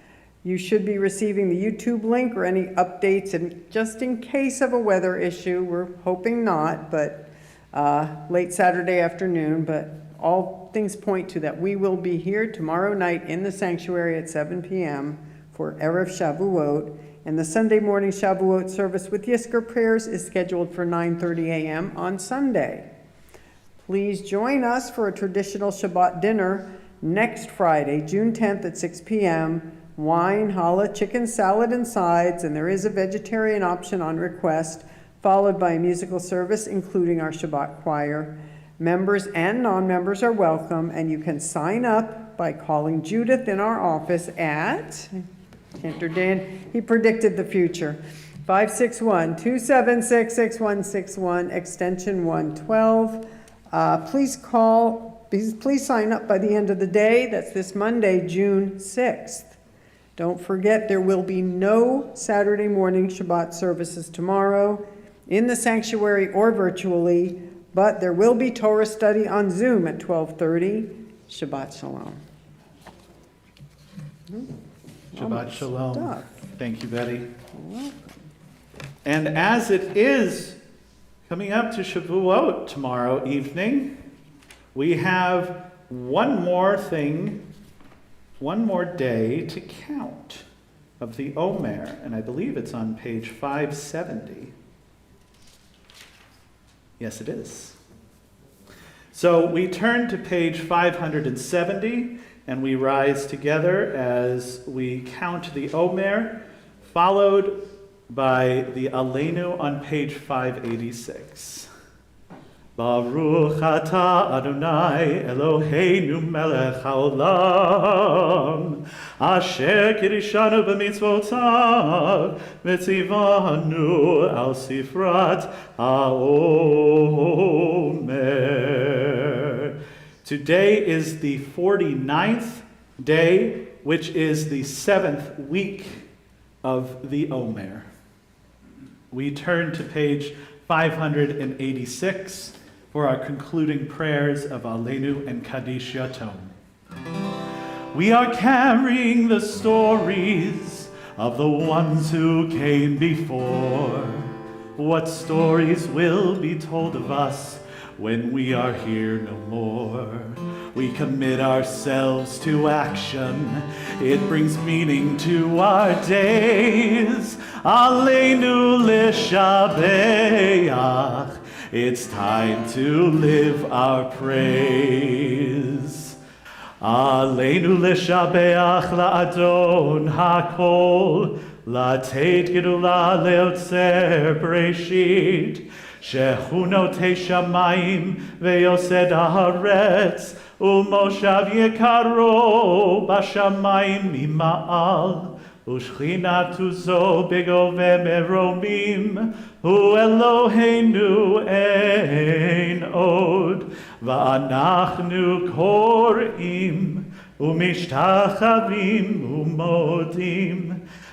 Speaker 3: You should be receiving the YouTube link or any updates, and just in case of a weather issue, we're hoping not, but late Saturday afternoon, but all things point to that we will be here tomorrow night in the sanctuary at 7 p.m. for Erev Shavuot, and the Sunday morning Shavuot service with Yizkor prayers is scheduled for 9:30 a.m. on Sunday. Please join us for a traditional Shabbat dinner next Friday, June 10th at 6 p.m. Wine, challah, chicken salad, and sides, and there is a vegetarian option on request, followed by a musical service, including our Shabbat choir. Members and non-members are welcome, and you can sign up by calling Judith in our office at, Cantor Dan, he predicted the future, 561-276-6161, extension 112. Please sign up by the end of the day. That's this Monday, June 6th. Don't forget, there will be no Saturday morning Shabbat services tomorrow in the sanctuary or virtually, but there will be Torah study on Zoom at 12:30. Shabbat Shalom.
Speaker 2: Shabbat Shalom.
Speaker 3: Stuff.
Speaker 2: Thank you, Betty. And as it is coming up to Shavuot tomorrow evening, we have one more day to count of the Omer, and I believe it's on page 570. Yes, it is. So we turn to page 570, and we rise together as we count the Omer, followed by the Aleinu on page 586. Baruch atah Adonai Eloheinu melech haolam, asher kirishanu b'mitzvotav, v'tzivanu al sifrat haomer. Today is the 49th day, which is the 7th week of the Omer. We turn to page 586 for our concluding prayers of Aleinu and Kaddish Yatom. We are carrying the stories of the ones who came before. What stories will be told of us when we are here no more? We commit ourselves to action. It brings meaning to our days. Aleinu l'shabeach. It's time to live our praise. Aleinu l'shabeach la'adon hakol, latet gedula leotzer breshit, shehu notei shamayim ve'yosed haaretz, umoshav yekaro bashamayim mima'al, ushchinatu zo begove meromim, hu Eloheinu ein od, va'anachnu korim, umishtachavim umodim,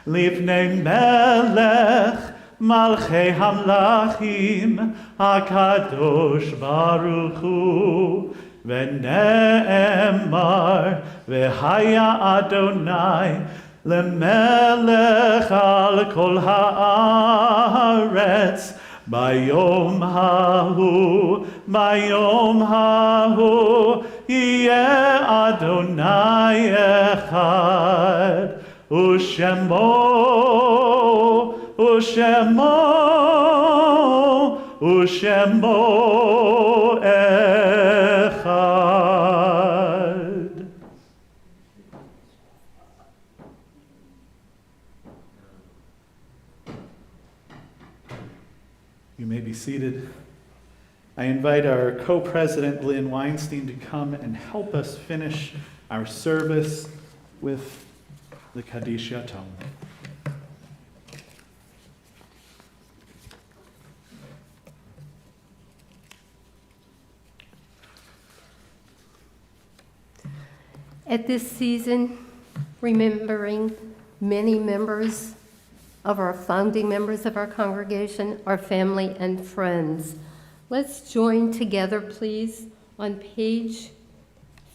Speaker 2: livnei melech, malchei hamlachim, hakadosh baruch hu, v'ne'emar, v'haya Adonai, lemelech al kol haaretz, bayom hahu, yeh Adonai echad, ushemo echad. invite our co-president, Lynn Weinstein, to come and help us finish our service with the Kaddish Yatom.
Speaker 1: At this season, remembering many members of our founding members of our congregation, our family and friends. Let's join together, please, on page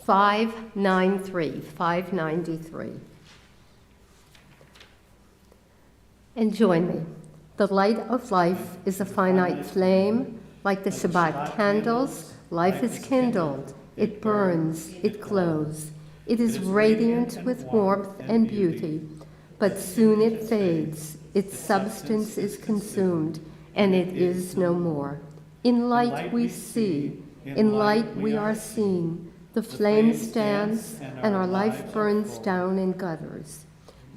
Speaker 1: 593. And join me. The light of life is a finite flame. Like the Shabbat candles, life is kindled. It burns, it glows. It is radiant with warmth and beauty, but soon it fades. Its substance is consumed, and it is no more. In light we see, in light we are seen. The flames dance, and our life burns down in gutters.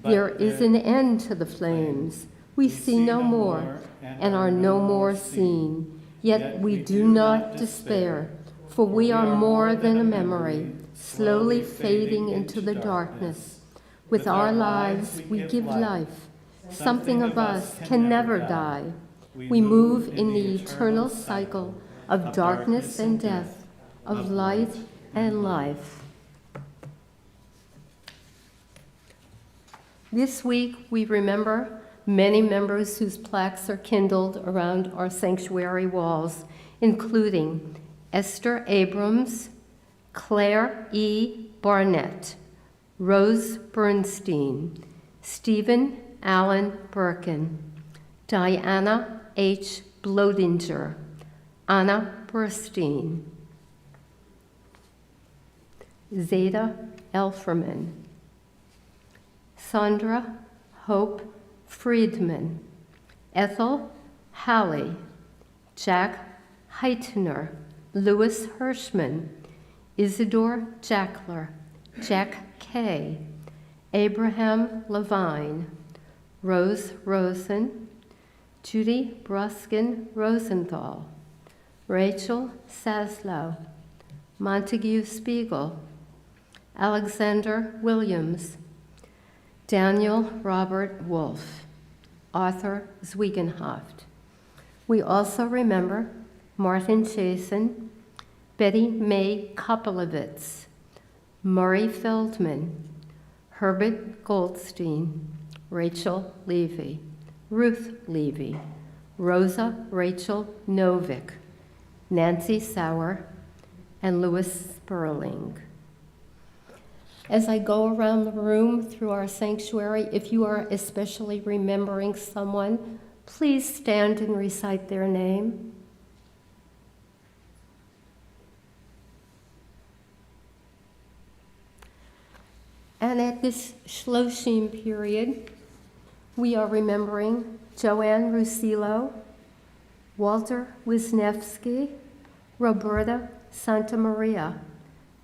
Speaker 1: There is an end to the flames. We see no more, and are no more seen. Yet we do not despair, for we are more than a memory, slowly fading into the darkness. With our lives we give life. Something of us can never die. We move in the eternal cycle of darkness and death, of light and life. This week we remember many members whose plaques are kindled around our sanctuary walls, including Esther Abrams, Claire E. Barnett, Rose Bernstein, Stephen Allen Birkin, Diana H. Blodinger, Anna Burstein, Zeta Elferman, Sandra Hope Friedman, Ethel Halley, Jack Heitner, Louis Hirschman, Isidore Jackler, Jack Kay, Abraham Levine, Rose Rosen, Judy Bruskin Rosenthal, Rachel Saslow, Montague Spiegel, Alexander Williams, Daniel Robert Wolfe, Arthur Zwiegenhoft. We also remember Martin Chasen, Betty May Kopelowitz, Murray Feldman, Herbert Goldstein, Rachel Levy, Ruth Levy, Rosa Rachel Novick, Nancy Sauer, and Louis Sperling. As I go around the room through our sanctuary, if you are especially remembering someone, please stand and recite their name. And at this Shloshim period, we are remembering Joanne Russillo, Walter Wisniewski, Roberta Santamaria,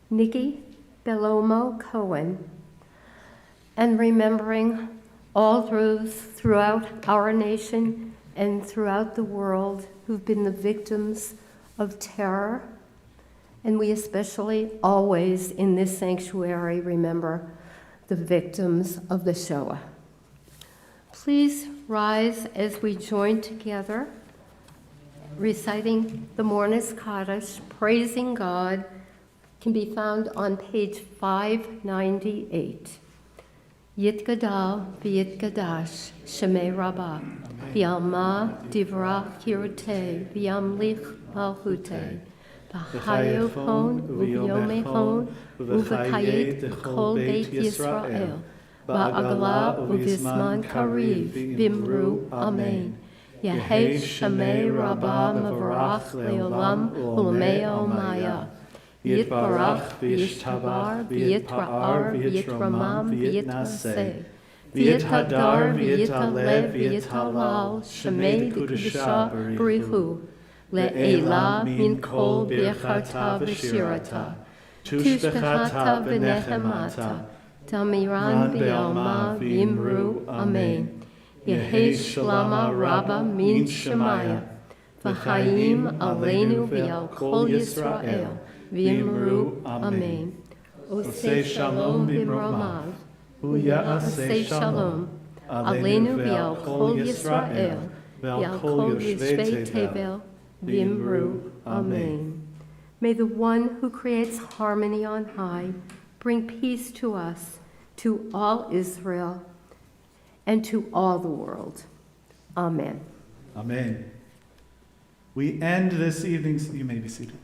Speaker 1: Nikki Belomo Cohen, and remembering all those throughout our nation and throughout the world who've been the victims of terror. And we especially always in this sanctuary remember the victims of the Shoah. Please rise as we join together, reciting the Mornis Kaddish, praising God, can be found on page 598. Yitgadal v'yitgadash shemei rabbah, v'alma divra kirutei, v'yamlich malchutei, v'chayev hon u'vyomei hon, u'v'chayet kol beit Yisrael, v'agla u'vizman kariv, v'imru amen. Yehei shemei rabbah mevarach leolam u'lameo maya. Yitbarach, v'yishtabar, v'yitra'ar, v'yitramam, v'yitnaseh. V'yithadar, v'yitalev, v'yitalal, shemei d'kedusha b'rihu. Le'ela min kol birchata v'shirata. Tushbechata v'nechemata. Tamiran b'yalma v'imru, amen. Yehei shlama rabba min shemaya. v'chaim aleinu v'al kol Yisrael, v'yimru amen. Oseh shalom b'mromav, hu ya'aseh shalom, aleinu v'al kol Yisrael, v'al kol yoshvei tevel, v'yimru amen. May the one who creates harmony on high bring peace to us, to all Israel, and to all the world. Amen.
Speaker 2: Amen. We end this evening's, you may be seated.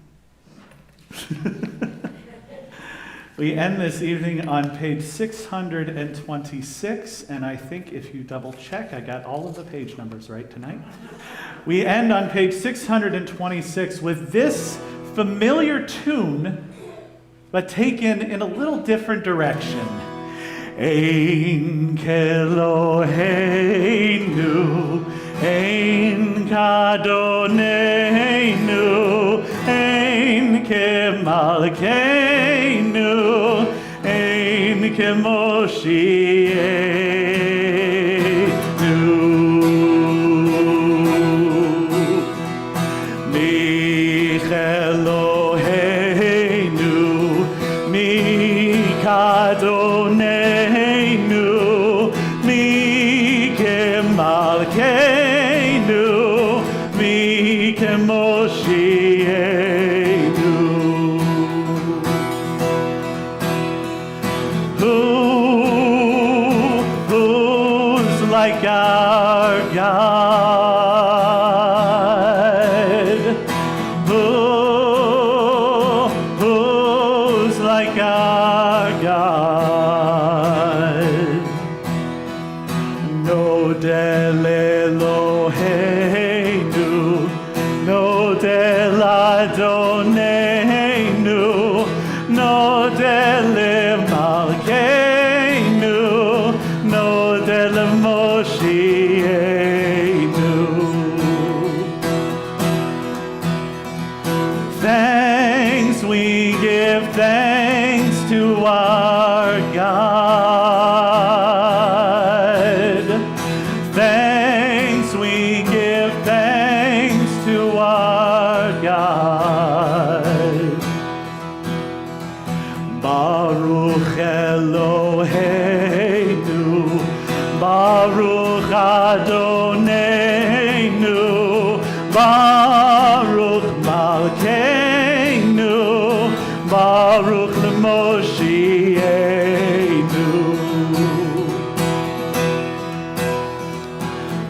Speaker 2: We end this evening on page 626, and I think if you double check, I got all of the page numbers right tonight. We end on page 626 with this familiar tune, but taken in a little different direction. Ein Keloheinu, Ein Kadonenu, Ein Kemalkeinu, Ein Kemoshienu. Who's like our God? Who's like our God? No del Eloheinu, no del Adonenu, no del Malkeinu, no del Moshienu. Thanks, we give thanks to our God. Thanks, we give thanks to our God. Baruch Eloheinu, Baruch Adonenu, Baruch Malkeinu, Baruch Lemoshienu.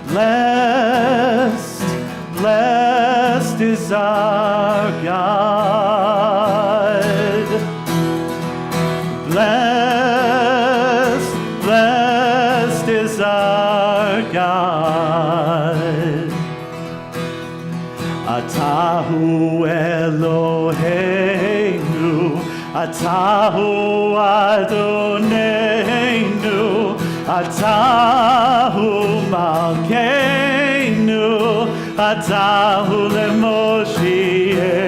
Speaker 2: Blessed, blessed is our God. Blessed, blessed is our God. Atahu Eloheinu, Atahu Adonenu, Atahu Malkeinu, Atahu Lemoshienu.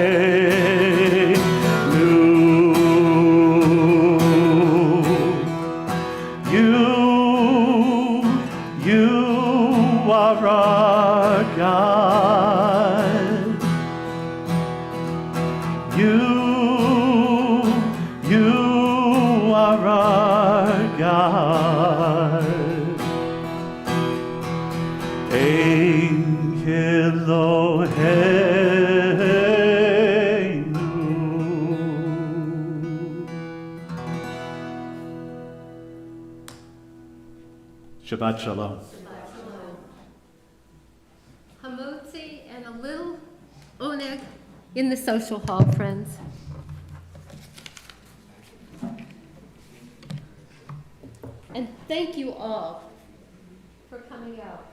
Speaker 2: You are our God. You are our God. Ein Keloheinu. Shabbat Shalom.
Speaker 1: Hamotzi and a little oneg in the social hall, friends. And thank you all for coming out.